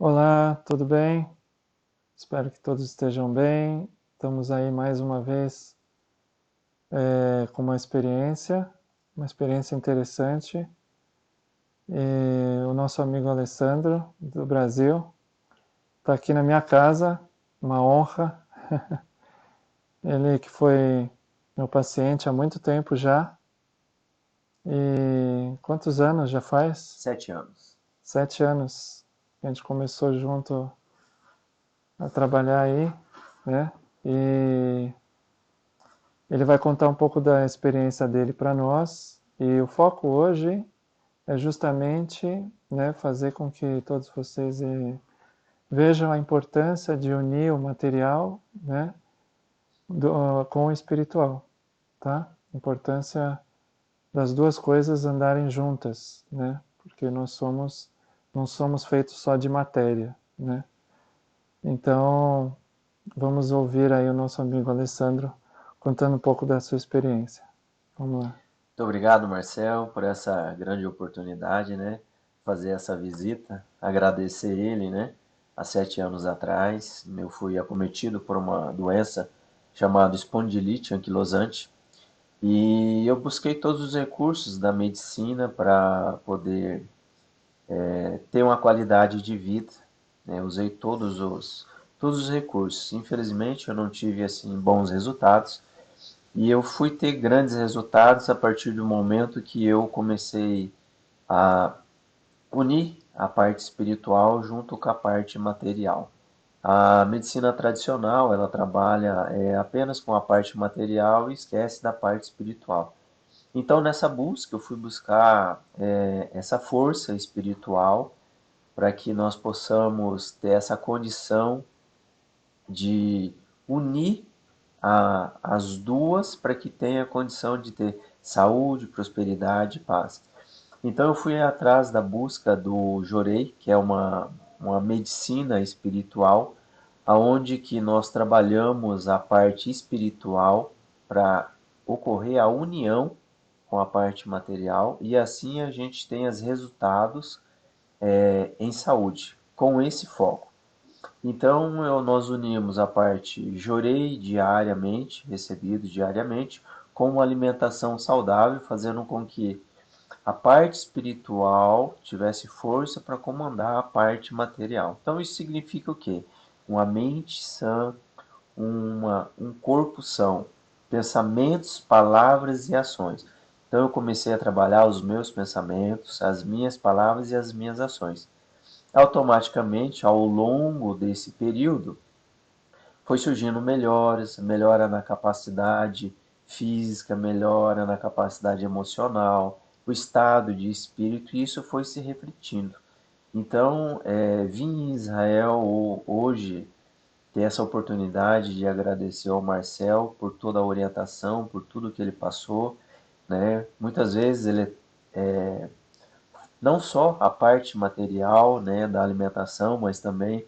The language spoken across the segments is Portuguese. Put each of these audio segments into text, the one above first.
Olá, tudo bem? Espero que todos estejam bem. Estamos aí mais uma vez com uma experiência interessante. E o nosso amigo Alessandro, do Brasil, está aqui na minha casa, uma honra. Ele que foi meu paciente há muito tempo já. E quantos anos já faz? 7 anos. 7 anos que a gente começou junto a trabalhar aí, né? E ele vai contar um pouco da experiência dele para nós e o foco hoje é justamente, né, fazer com que todos vocês vejam a importância de unir o material, né, com o espiritual, tá? A importância das duas coisas andarem juntas, né? Porque não somos feitos só de matéria, né? Então, vamos ouvir aí o nosso amigo Alessandro contando um pouco da sua experiência. Vamos lá. Muito obrigado, Marcel, por essa grande oportunidade, né? Fazer essa visita. Agradecer ele, né? Há 7 anos atrás, eu fui acometido por uma doença chamada espondilite anquilosante e eu busquei todos os recursos da medicina para poder ter uma qualidade de vida, né? Usei todos os recursos. Infelizmente, eu não tive assim bons resultados. E eu fui ter grandes resultados a partir do momento que eu comecei a unir a parte espiritual junto com a parte material. A medicina tradicional, ela trabalha apenas com a parte material e esquece da parte espiritual. Então, nessa busca, eu fui buscar essa força espiritual para que nós possamos ter essa condição de unir as duas para que tenha condição de ter saúde, prosperidade e paz. Então eu fui atrás da busca do Jorei, que é uma medicina espiritual, aonde que nós trabalhamos a parte espiritual para ocorrer a união com a parte material e assim a gente tem os resultados em saúde, com esse foco. Então, nós unimos a parte jorei diariamente, recebido diariamente, com uma alimentação saudável, fazendo com que a parte espiritual tivesse força para comandar a parte material. Então, isso significa o quê? Uma mente sã, um corpo são, pensamentos, palavras e ações. Então, eu comecei a trabalhar os meus pensamentos, as minhas palavras e as minhas ações. Automaticamente, ao longo desse período, foi surgindo melhoras, melhora na capacidade física, melhora na capacidade emocional, o estado de espírito, e isso foi se refletindo. Então, vim em Israel hoje ter essa oportunidade de agradecer ao Marcel por toda a orientação, por tudo que ele passou, né? Muitas vezes ele não só a parte material, né, da alimentação, mas também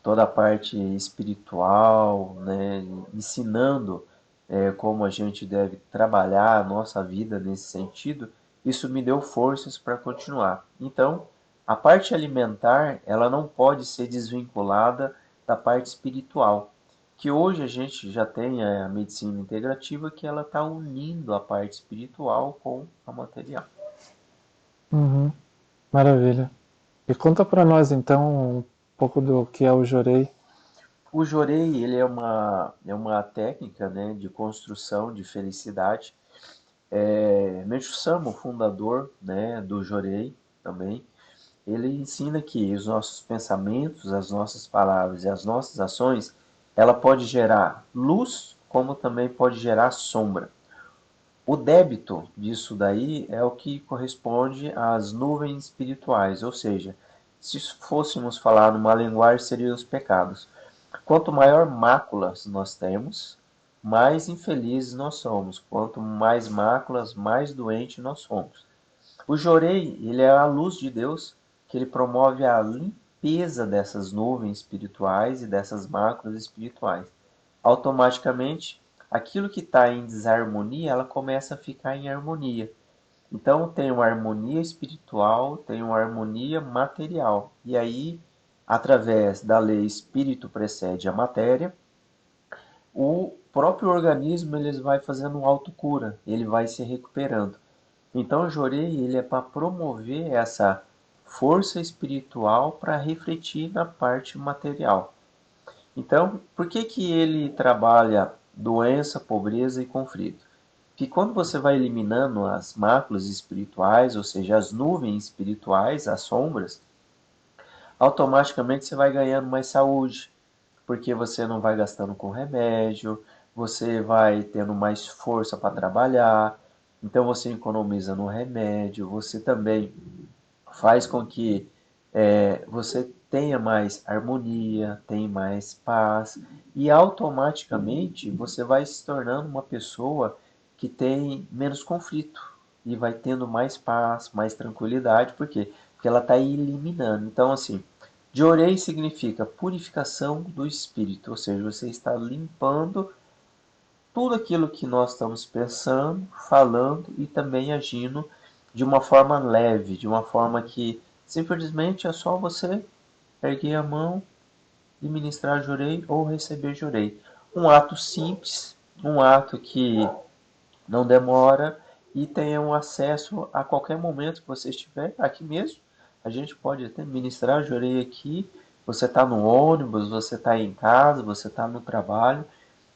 toda a parte espiritual, né, ensinando como a gente deve trabalhar a nossa vida nesse sentido, isso me deu forças para continuar. Então, a parte alimentar, ela não pode ser desvinculada da parte espiritual, que hoje a gente já tem a medicina integrativa que ela está unindo a parte espiritual com a material. Uhum, maravilha. E conta para nós então um pouco do que é o Jorei. O Jorei, ele é uma técnica, né, de construção de felicidade. Meixo Sama, o fundador, né, do Jorei também, ele ensina que os nossos pensamentos, as nossas palavras e as nossas ações, ela pode gerar luz, como também pode gerar sombra. O débito disso daí é o que corresponde às nuvens espirituais, ou seja, se fôssemos falar numa linguagem, seriam os pecados. Quanto maior máculas nós temos, mais infelizes nós somos. Quanto mais máculas, mais doentes nós somos. O Jorei, ele é a luz de Deus, que ele promove a limpeza dessas nuvens espirituais e dessas máculas espirituais. Automaticamente, aquilo que está em desarmonia, ela começa a ficar em harmonia. Então tem uma harmonia espiritual, tem uma harmonia material. E aí através da lei espírito precede a matéria, o próprio organismo ele vai fazendo autocura, ele vai se recuperando. Então o Jorei ele é para promover essa força espiritual para refletir na parte material. Então, por que que ele trabalha doença, pobreza e conflito? Que quando você vai eliminando as máculas espirituais, ou seja, as nuvens espirituais, as sombras, automaticamente você vai ganhando mais saúde, porque você não vai gastando com remédio, você vai tendo mais força para trabalhar, então você economiza no remédio, você também faz com que você tenha mais harmonia, tenha mais paz, e automaticamente você vai se tornando uma pessoa que tem menos conflito e vai tendo mais paz, mais tranquilidade, por quê? Porque ela está eliminando. Então, assim, Jorei significa purificação do espírito, ou seja, você está limpando tudo aquilo que nós estamos pensando, falando e também agindo de uma forma leve, de uma forma que simplesmente é só você erguer a mão e ministrar jurei ou receber jurei. Um ato simples, um ato que não demora e tenha um acesso a qualquer momento que você estiver aqui mesmo. A gente pode até ministrar jurei aqui. Você está no ônibus, você está em casa, você está no trabalho.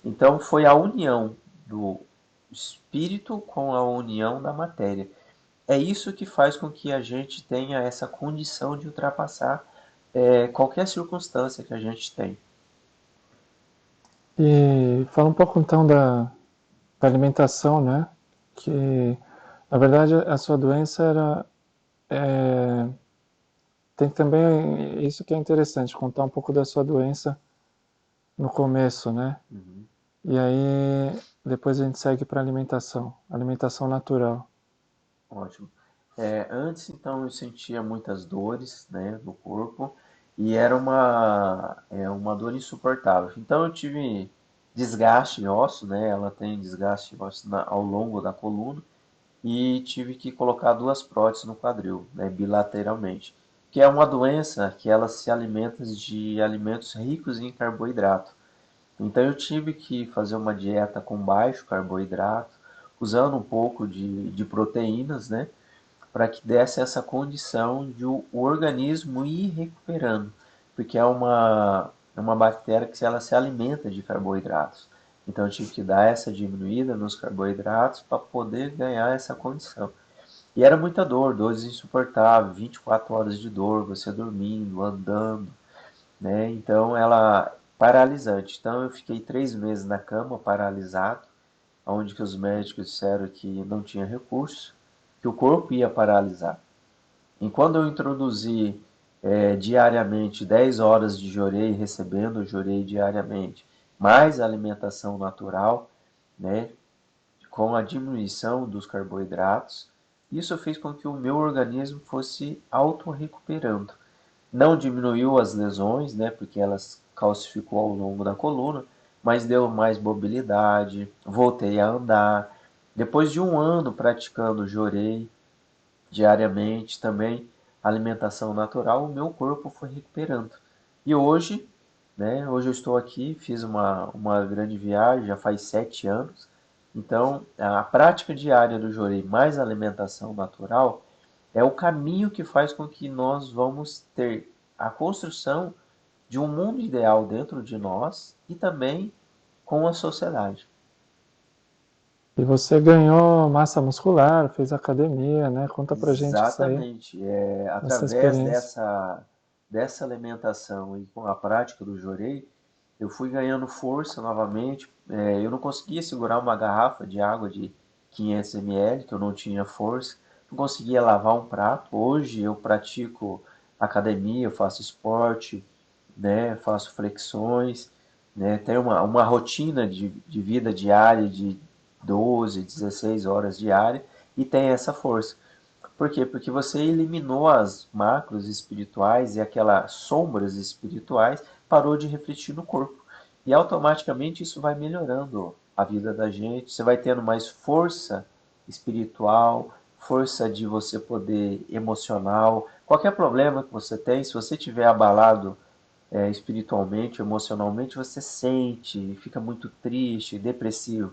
Então foi a união do espírito com a união da matéria. É isso que faz com que a gente tenha essa condição de ultrapassar qualquer circunstância que a gente tem. E fala um pouco então da alimentação, né? Que na verdade a sua doença era tem também isso que é interessante, contar um pouco da sua doença no começo, né? Uhum. E aí depois a gente segue para alimentação, alimentação natural. Ótimo. Antes, então, eu sentia muitas dores, né, no corpo e era uma dor insuportável. Então, eu tive desgaste em osso, né? Ela tem desgaste em osso ao longo da coluna e tive que colocar duas próteses no quadril, né, bilateralmente, que é uma doença que ela se alimenta de alimentos ricos em carboidrato. Então eu tive que fazer uma dieta com baixo carboidrato, usando um pouco de proteínas, né, para que desse essa condição de o organismo ir recuperando, porque é uma bactéria que ela se alimenta de carboidratos. Então eu tive que dar essa diminuída nos carboidratos para poder ganhar essa condição. E era muita dor, dores insuportáveis, 24 horas de dor, você dormindo, andando, né? Então ela paralisante. Então eu fiquei 3 meses na cama paralisado, onde que os médicos disseram que não tinha recurso, que o corpo ia paralisar. Enquanto eu introduzi diariamente 10 horas de jorei, recebendo jorei diariamente, mais alimentação natural, né, com a diminuição dos carboidratos, isso fez com que o meu organismo fosse auto-recuperando. Não diminuiu as lesões, né, porque elas calcificou ao longo da coluna, mas deu mais mobilidade, voltei a andar. Depois de um ano praticando jorei diariamente, também alimentação natural, o meu corpo foi recuperando. E hoje, né, hoje eu estou aqui, fiz uma grande viagem, já faz 7 anos. Então, a prática diária do jorei mais alimentação natural é o caminho que faz com que nós vamos ter a construção de um mundo ideal dentro de nós e também com a sociedade. E você ganhou massa muscular, fez academia, né? Conta pra gente isso aí, Exatamente. essa Através experiência. dessa alimentação e com a prática do jorei, eu fui ganhando força novamente. Eu não conseguia segurar uma garrafa de água de 500 ml, que eu não tinha força. Não conseguia lavar um prato. Hoje eu pratico academia, eu faço esporte, né? Faço flexões, né? Tenho uma rotina de vida diária de 12, 16 horas diária e tem essa força. Por quê? Porque você eliminou as macros espirituais e aquelas sombras espirituais, parou de refletir no corpo. E automaticamente isso vai melhorando a vida da gente, você vai tendo mais força espiritual, força de você poder emocional, Qualquer problema que você tem, se você tiver abalado espiritualmente, emocionalmente, você sente, fica muito triste, depressivo.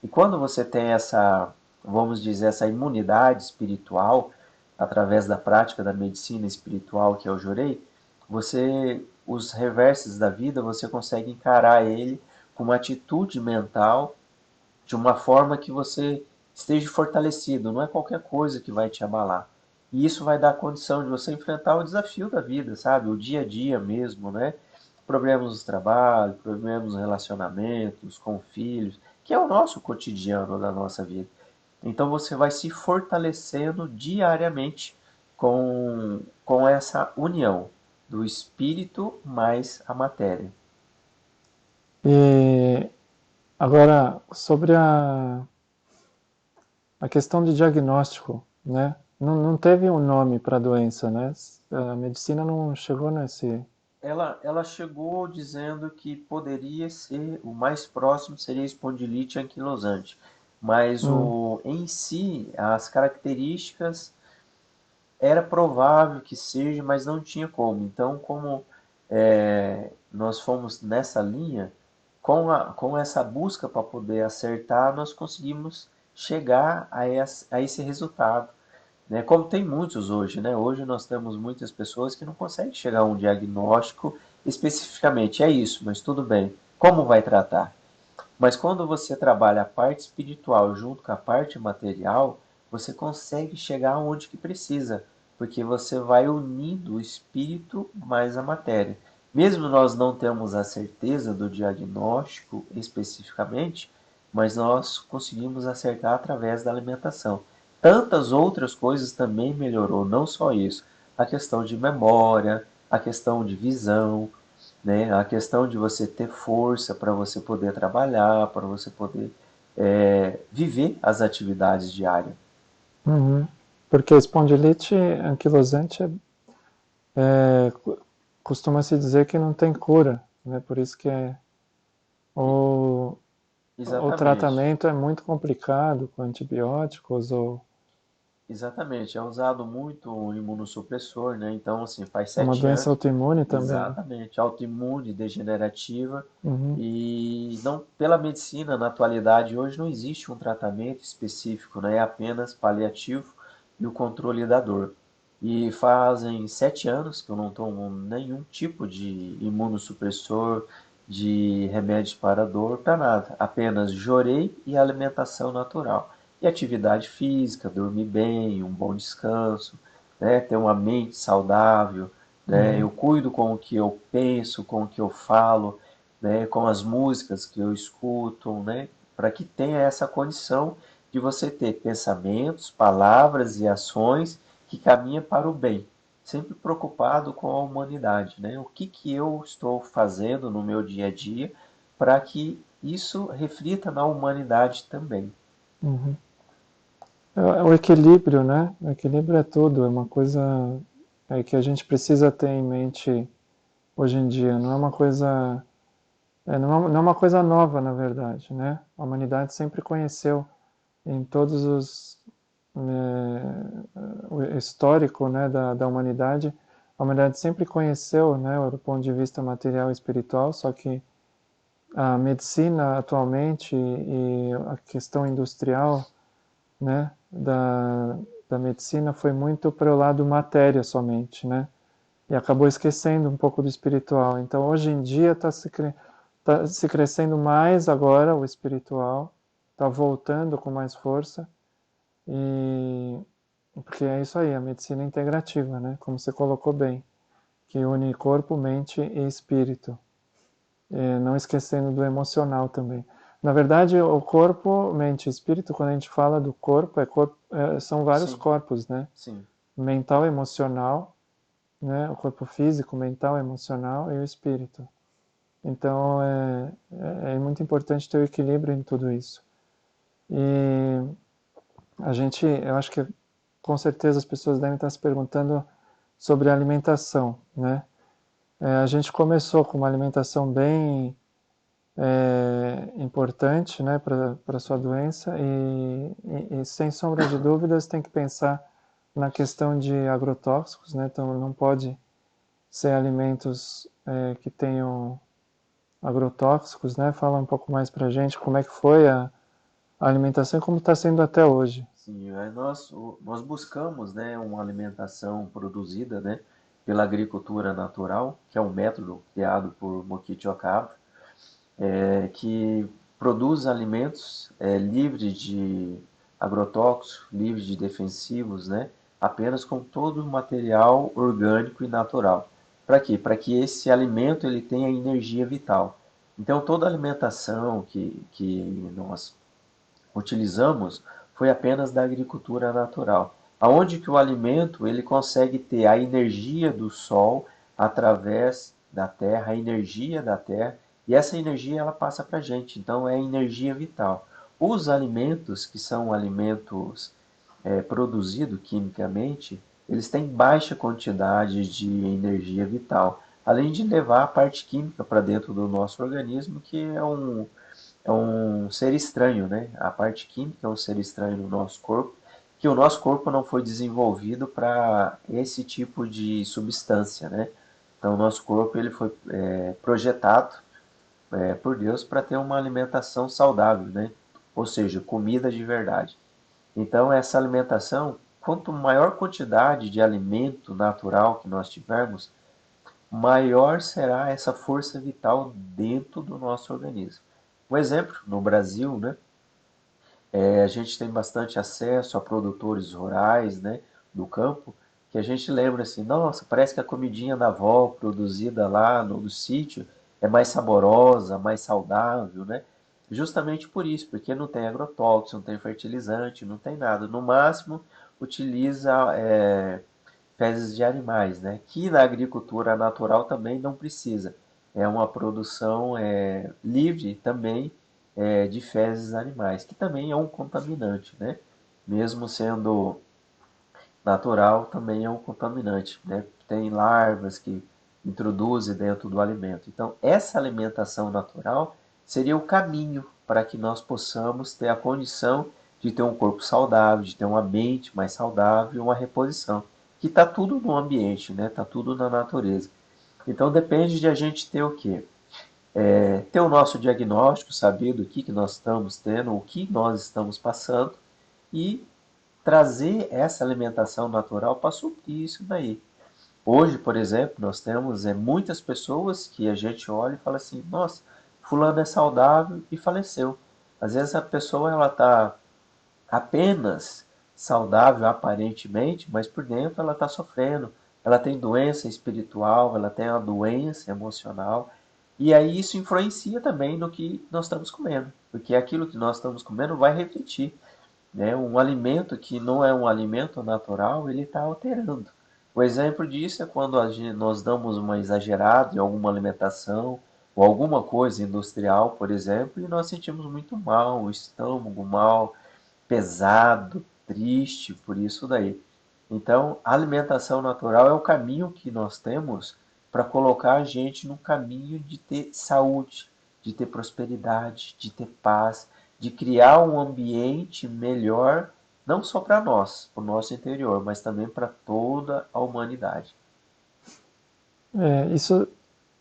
E quando você tem essa, vamos dizer, essa imunidade espiritual, através da prática da medicina espiritual que eu jurei, você, os reversos da vida, você consegue encarar ele com uma atitude mental, de uma forma que você esteja fortalecido. Não é qualquer coisa que vai te abalar. E isso vai dar condição de você enfrentar o desafio da vida, sabe? O dia a dia mesmo, né? Problemas do trabalho, problemas nos relacionamentos, com filhos, que é o nosso cotidiano da nossa vida. Então você vai se fortalecendo diariamente com essa união do espírito mais a matéria. E agora, sobre a questão de diagnóstico, né? Não teve um nome para a doença, né? A medicina não chegou nesse. Ela chegou dizendo que poderia ser, o mais próximo seria espondilite anquilosante, mas Hum, em si, as características era provável que seja, mas não tinha como. Então, como nós fomos nessa linha, com essa busca para poder acertar, nós conseguimos chegar a esse resultado. Né? Como tem muitos hoje, né? Hoje nós temos muitas pessoas que não conseguem chegar a um diagnóstico especificamente. É isso, mas tudo bem. Como vai tratar? Mas quando você trabalha a parte espiritual junto com a parte material, você consegue chegar onde que precisa, porque você vai unindo o espírito mais a matéria. Mesmo nós não temos a certeza do diagnóstico especificamente, mas nós conseguimos acertar através da alimentação. Tantas outras coisas também melhorou, não só isso. A questão de memória, a questão de visão, né? A questão de você ter força para você poder trabalhar, para você poder viver as atividades diárias. uhum. Porque a espondilite anquilosante costuma-se dizer que não tem cura, né? Por isso que o, o Exatamente. tratamento é muito complicado com antibióticos ou Exatamente. É usado muito o imunossupressor, né? Então, assim, faz é uma 7 anos. doença autoimune também. Exatamente. Autoimune, degenerativa. Uhum, E não, pela medicina, na atualidade, hoje não existe um tratamento específico, né? É apenas paliativo e o controle da dor. E fazem 7 anos que eu não tomo nenhum tipo de imunossupressor, de remédio para dor, para nada. Apenas jorei e alimentação natural. E atividade física, dormir bem, um bom descanso, né? Ter uma mente saudável, né? uhum, Eu cuido com o que eu penso, com o que eu falo, né? Com as músicas que eu escuto, né? Para que tenha essa condição de você ter pensamentos, palavras e ações que caminham para o bem, sempre preocupado com a humanidade, né? O que que eu estou fazendo no meu dia a dia para que isso reflita na humanidade também. uhum. É o equilíbrio, né? O equilíbrio é tudo, é uma coisa que a gente precisa ter em mente hoje em dia. Não é uma coisa, não é uma coisa nova, na verdade, né? A humanidade sempre conheceu em todos os o histórico, né, da humanidade. A humanidade sempre conheceu, né, do ponto de vista material e espiritual, só que a medicina atualmente e a questão industrial, né, da medicina foi muito para o lado matéria somente, né? E acabou esquecendo um pouco do espiritual. Então, hoje em dia tá se crescendo mais agora o espiritual, está voltando com mais força e porque é isso aí, a medicina integrativa, né? Como você colocou bem, que une corpo, mente e espírito, não esquecendo do emocional também. Na verdade, o corpo, mente e espírito, quando a gente fala do corpo, são vários Sim, corpos, né? sim, Mental, emocional, né? O corpo físico, mental, emocional e o espírito. Então é muito importante ter o equilíbrio em tudo isso. E eu acho que com certeza as pessoas devem estar se perguntando sobre a alimentação, né? A gente começou com uma alimentação bem importante, né, para a sua doença e sem sombra de dúvidas tem que pensar na questão de agrotóxicos, né? Então não pode ser alimentos que tenham agrotóxicos, né? Fala um pouco mais pra gente como é que foi a alimentação e como está sendo até hoje. Sim, nós buscamos, né, uma alimentação produzida, né, pela agricultura natural, que é um método criado por Mokichi Okada, que produz alimentos livres de agrotóxicos, livres de defensivos, né, apenas com todo o material orgânico e natural. Para quê? Para que esse alimento ele tenha energia vital. Então, toda alimentação que nós utilizamos foi apenas da agricultura natural, aonde que o alimento ele consegue ter a energia do sol através da terra, a energia da terra, e essa energia ela passa para a gente, então é energia vital. Os alimentos que são alimentos produzidos quimicamente, eles têm baixa quantidade de energia vital, além de levar a parte química para dentro do nosso organismo, que é um ser estranho, né? A parte química é um ser estranho no nosso corpo, que o nosso corpo não foi desenvolvido para esse tipo de substância, né? Então, o nosso corpo ele foi projetado por Deus para ter uma alimentação saudável, né? Ou seja, comida de verdade. Então, essa alimentação, quanto maior quantidade de alimento natural que nós tivermos, maior será essa força vital dentro do nosso organismo. Um exemplo, no Brasil, né, a gente tem bastante acesso a produtores rurais, né, do campo, que a gente lembra assim, nossa, parece que a comidinha da avó produzida lá no sítio é mais saborosa, mais saudável, né? Justamente por isso, porque não tem agrotóxico, não tem fertilizante, não tem nada. No máximo, utiliza fezes de animais, né? Que na agricultura natural também não precisa. É uma produção livre também de fezes animais, que também é um contaminante, né? Mesmo sendo natural, também é um contaminante, né? Tem larvas que introduzem dentro do alimento. Então, essa alimentação natural seria o caminho para que nós possamos ter a condição de ter um corpo saudável, de ter uma mente mais saudável e uma reposição. Que está tudo no ambiente, né? Está tudo na natureza. Então depende de a gente ter o quê? Ter o nosso diagnóstico, saber do que nós estamos tendo, o que nós estamos passando e trazer essa alimentação natural para suprir isso daí. Hoje, por exemplo, nós temos muitas pessoas que a gente olha e fala assim, nossa, fulano é saudável e faleceu. Às vezes a pessoa ela está apenas saudável aparentemente, mas por dentro ela está sofrendo. Ela tem doença espiritual, ela tem uma doença emocional. E aí isso influencia também no que nós estamos comendo, porque aquilo que nós estamos comendo vai refletir, né? Um alimento que não é um alimento natural, ele está alterando. O exemplo disso é quando nós damos uma exagerada em alguma alimentação ou alguma coisa industrial, por exemplo, e nós sentimos muito mal, o estômago mal, pesado, triste por isso daí. Então, a alimentação natural é o caminho que nós temos para colocar a gente no caminho de ter saúde, de ter prosperidade, de ter paz, de criar um ambiente melhor, não só para nós, para o nosso interior, mas também para toda a humanidade. Isso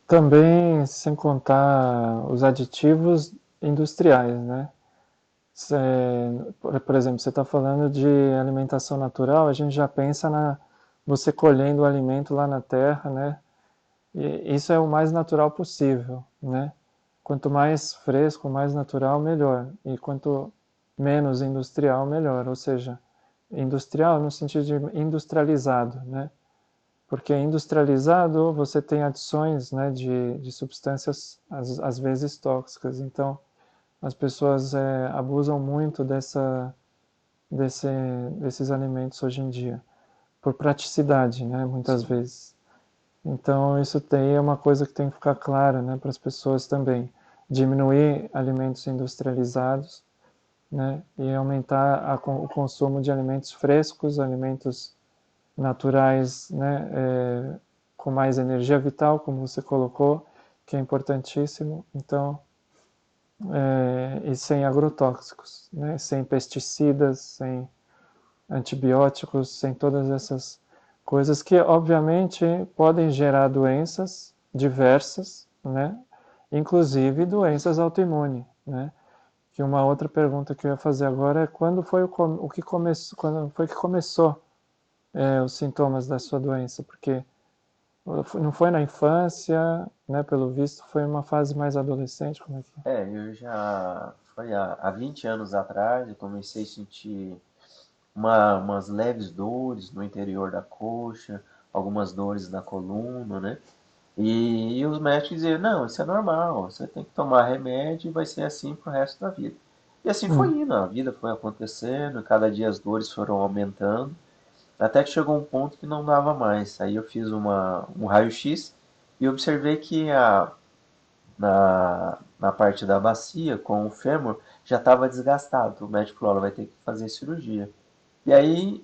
também sem contar os aditivos industriais, né? Cê, por exemplo, você está falando de alimentação natural, a gente já pensa na você colhendo o alimento lá na terra, né? E isso é o mais natural possível, né? Quanto mais fresco, mais natural, melhor. E quanto menos industrial, melhor. Ou seja, industrial no sentido de industrializado, né? Porque industrializado você tem adições, né, de substâncias às vezes tóxicas. Então as pessoas abusam muito desse, desses alimentos hoje em dia por praticidade, né, muitas Sim, vezes. Então isso é uma coisa que tem que ficar clara, né, para as pessoas também. Diminuir alimentos industrializados, né, e aumentar o consumo de alimentos frescos, alimentos naturais, né, com mais energia vital, como você colocou, que é importantíssimo. Então, e sem agrotóxicos, né, sem pesticidas, sem antibióticos, sem todas essas coisas que, obviamente, podem gerar doenças diversas, né? Inclusive doenças autoimunes, né? Que uma outra pergunta que eu ia fazer agora é quando foi o que começou, quando foi que começou os sintomas da sua doença? Porque não foi na infância, né? Pelo visto, foi uma fase mais adolescente, como é que é? Eu já, foi há 20 anos atrás, eu comecei a sentir umas leves dores no interior da coxa, algumas dores na coluna, né? E os médicos diziam, não, isso é normal, você tem que tomar remédio e vai ser assim pro resto da vida. E assim foi Hum, indo, a vida foi acontecendo, cada dia as dores foram aumentando, até que chegou um ponto que não dava mais. Aí eu fiz um raio-x e observei que na parte da bacia, com o fêmur, já estava desgastado. O médico falou, ela vai ter que fazer cirurgia. E aí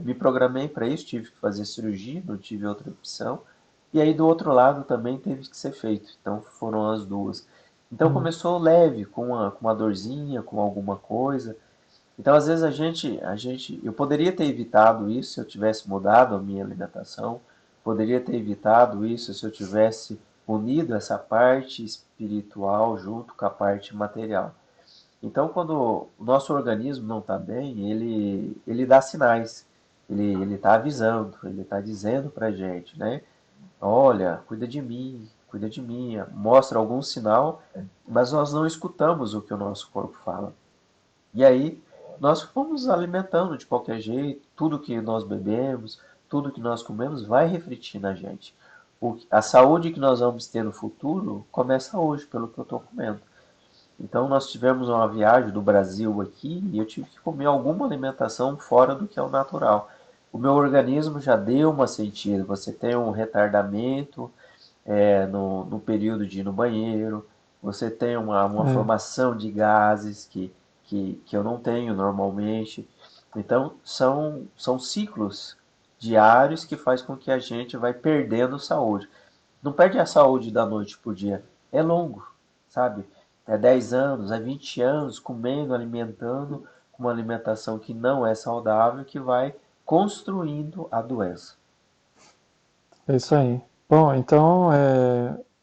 me programei para isso, tive que fazer cirurgia, não tive outra opção. E aí do outro lado também teve que ser feito. Então foram as duas. Então hum, começou leve, com uma dorzinha, com alguma coisa. Então às vezes eu poderia ter evitado isso se eu tivesse mudado a minha alimentação. Poderia ter evitado isso se eu tivesse unido essa parte espiritual junto com a parte material. Então, quando o nosso organismo não está bem, ele dá sinais, ele está avisando, ele está dizendo para a gente, né? Olha, cuida de mim, mostra algum sinal, mas nós não escutamos o que o nosso corpo fala. E aí, nós fomos alimentando de qualquer jeito, tudo que nós bebemos, tudo que nós comemos vai refletir na gente. A saúde que nós vamos ter no futuro começa hoje, pelo que eu estou comendo. Então nós tivemos uma viagem do Brasil aqui e eu tive que comer alguma alimentação fora do que é o natural. O meu organismo já deu uma sentida. Você tem um retardamento no período de ir no banheiro, você tem uma é, formação de gases que eu não tenho normalmente. Então são ciclos diários que faz com que a gente vai perdendo saúde. Não perde a saúde da noite pro dia. É longo, sabe? É 10 anos, é 20 anos comendo, alimentando, com uma alimentação que não é saudável, que vai construindo a doença. é isso aí. Bom, então,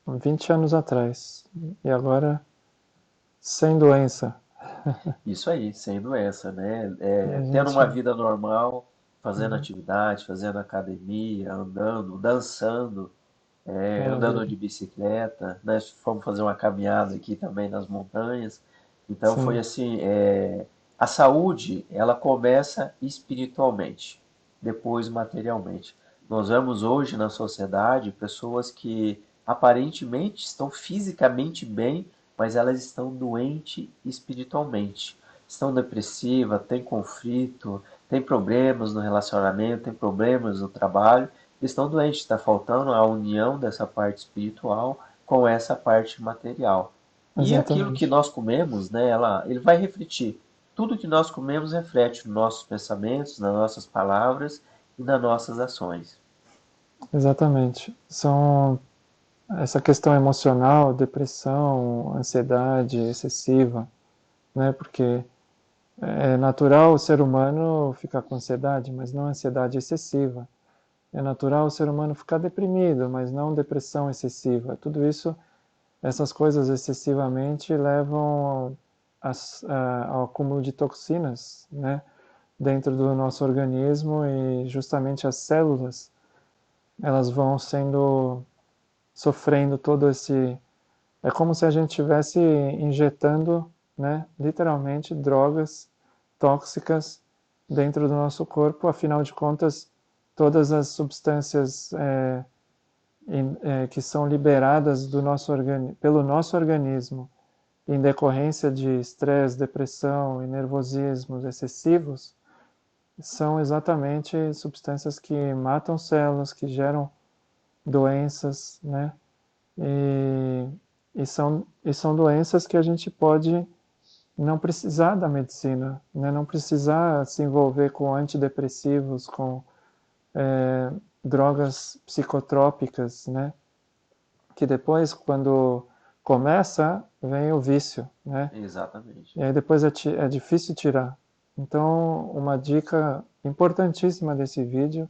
20 anos atrás. E agora, sem doença. Isso aí, sem doença, né? E a Tendo uma gente. vida normal, fazendo Uhum, atividade, fazendo academia, andando, dançando, andando maravilha. de bicicleta, né? Fomos fazer uma caminhada aqui também nas montanhas. Então foi Sim, assim, a saúde, ela começa espiritualmente, depois materialmente. Nós vemos hoje na sociedade pessoas que aparentemente estão fisicamente bem, mas elas estão doentes espiritualmente. Estão depressivas, têm conflito, têm problemas no relacionamento, têm problemas no trabalho, estão doentes, está faltando a união dessa parte espiritual com essa parte material. E aquilo que exatamente. nós comemos, né, ele vai refletir. Tudo que nós comemos reflete nos nossos pensamentos, nas nossas palavras e nas nossas ações. Exatamente. São essa questão emocional, depressão, ansiedade excessiva, né? Porque é natural o ser humano ficar com ansiedade, mas não ansiedade excessiva. É natural o ser humano ficar deprimido, mas não depressão excessiva. Tudo isso, essas coisas excessivamente levam ao acúmulo de toxinas, né? Dentro do nosso organismo e justamente as células, elas vão sendo sofrendo todo esse. É como se a gente estivesse injetando, né, literalmente, drogas tóxicas dentro do nosso corpo. Afinal de contas, todas as substâncias que são liberadas pelo nosso organismo em decorrência de estresse, depressão e nervosismos excessivos são exatamente substâncias que matam células, que geram doenças, né? E, e são doenças que a gente pode não precisar da medicina, né? Não precisar se envolver com antidepressivos, com drogas psicotrópicas, né? Que depois, quando começa, vem o vício, né? Exatamente. E aí depois é difícil tirar, Então, uma dica importantíssima desse vídeo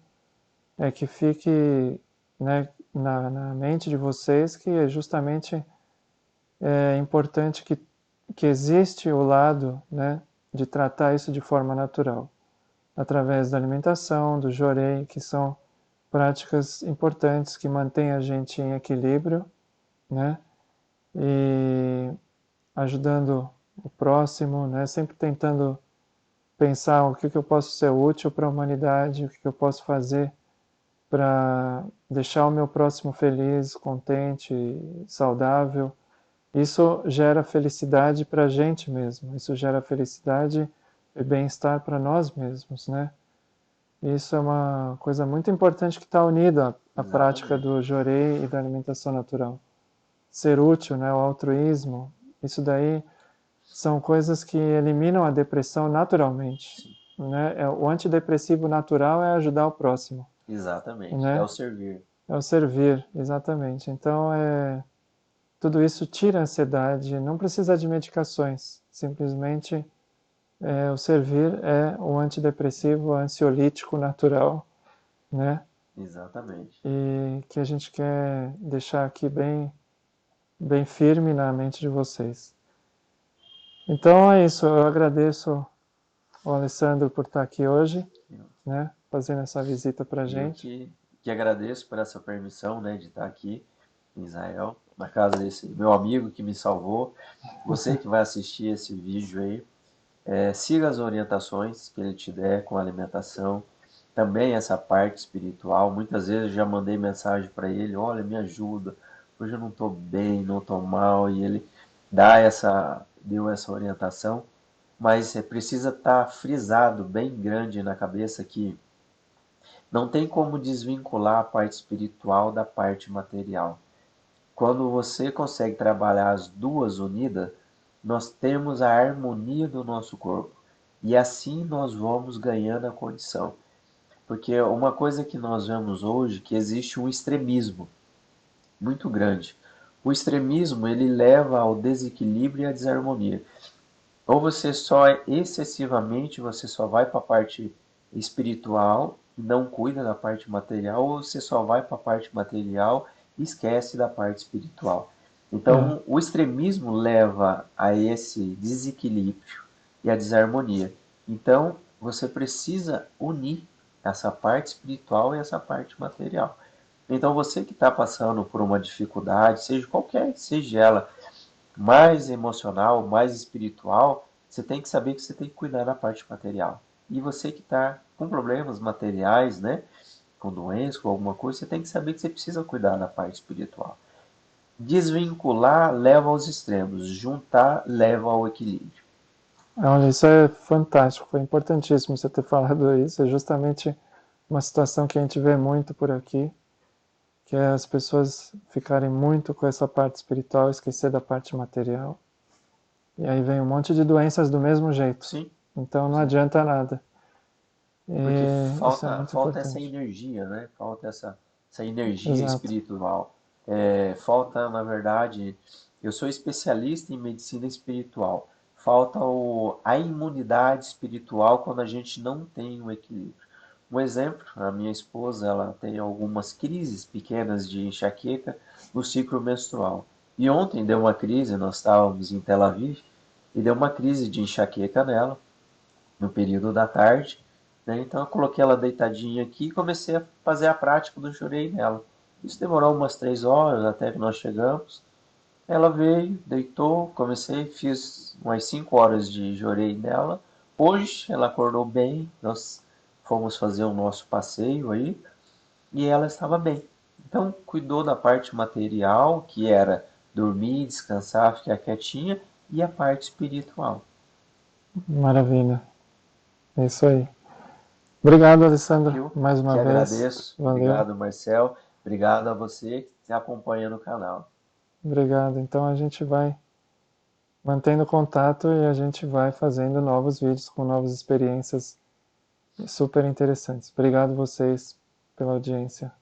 é que fique, né, na mente de vocês que é justamente importante que existe o lado, né, de tratar isso de forma natural, através da alimentação, do jorei, que são práticas importantes que mantêm a gente em equilíbrio, né, e ajudando o próximo, né, sempre tentando pensar o que eu posso ser útil para a humanidade, o que eu posso fazer para deixar o meu próximo feliz, contente, saudável. Isso gera felicidade para a gente mesmo, isso gera felicidade e bem-estar para nós mesmos, né? Isso é uma coisa muito importante que está unida à prática Exatamente. do jorei e da alimentação natural. Ser útil, né, o altruísmo, isso daí são coisas que eliminam a depressão naturalmente. Sim. Né? O antidepressivo natural é ajudar o próximo. Exatamente. É Né? o servir. É o servir, exatamente. Então, tudo isso tira a ansiedade, não precisa de medicações, simplesmente o servir é o antidepressivo, ansiolítico natural, né? Exatamente. E que a gente quer deixar aqui bem, bem firme na mente de vocês. Então é isso, eu agradeço ao Alessandro por estar aqui hoje, né? Fazendo essa visita para a E eu gente. que agradeço por essa permissão, né, de estar aqui em Israel, na casa desse meu amigo que me salvou. Você que vai assistir esse vídeo aí, siga as orientações que ele te der com a alimentação, também essa parte espiritual. Muitas vezes eu já mandei mensagem para ele: olha, me ajuda, hoje eu não estou bem, não estou mal, e ele deu essa orientação, mas precisa estar frisado bem grande na cabeça que não tem como desvincular a parte espiritual da parte material. Quando você consegue trabalhar as duas unidas, nós temos a harmonia do nosso corpo. E assim nós vamos ganhando a condição. Porque uma coisa que nós vemos hoje, que existe um extremismo muito grande. O extremismo, ele leva ao desequilíbrio e à desarmonia. Ou você só excessivamente, você só vai para a parte espiritual e não cuida da parte material, ou você só vai para a parte material e esquece da parte espiritual. É, Então, o extremismo leva a esse desequilíbrio e a desarmonia. Então, você precisa unir essa parte espiritual e essa parte material. Então, você que está passando por uma dificuldade, seja qualquer que seja ela, mais emocional, mais espiritual, você tem que saber que você tem que cuidar da parte material. E você que está com problemas materiais, né, com doença, com alguma coisa, você tem que saber que você precisa cuidar da parte espiritual. Desvincular leva aos extremos, juntar leva ao equilíbrio. olha, isso é fantástico, foi importantíssimo você ter falado isso. É justamente uma situação que a gente vê muito por aqui, que é as pessoas ficarem muito com essa parte espiritual, esquecer da parte material. E aí vem um monte de doenças do mesmo jeito. Sim, Então não sim. adianta nada. Porque E isso é muito falta essa importante. energia, né? Falta essa energia Exato. espiritual. Falta, na verdade, eu sou especialista em medicina espiritual. Falta a imunidade espiritual quando a gente não tem o equilíbrio. Um exemplo, a minha esposa, ela tem algumas crises pequenas de enxaqueca no ciclo menstrual. E ontem deu uma crise, nós estávamos em Tel Aviv, e deu uma crise de enxaqueca nela, no período da tarde, né? Então eu coloquei ela deitadinha aqui e comecei a fazer a prática do jurei nela. Isso demorou umas 3 horas até que nós chegamos. Ela veio, deitou, fiz umas 5 horas de jorei nela. Hoje ela acordou bem, nós fomos fazer o nosso passeio aí e ela estava bem. Então cuidou da parte material, que era dormir, descansar, ficar quietinha, e a parte espiritual. Maravilha. É isso aí. Obrigado, Alessandro, Eu mais que uma vez. agradeço. Valeu. Obrigado, Marcel. Obrigado a você que acompanha no canal. Obrigado. Então a gente vai mantendo contato e a gente vai fazendo novos vídeos com novas experiências super interessantes. Obrigado vocês pela audiência.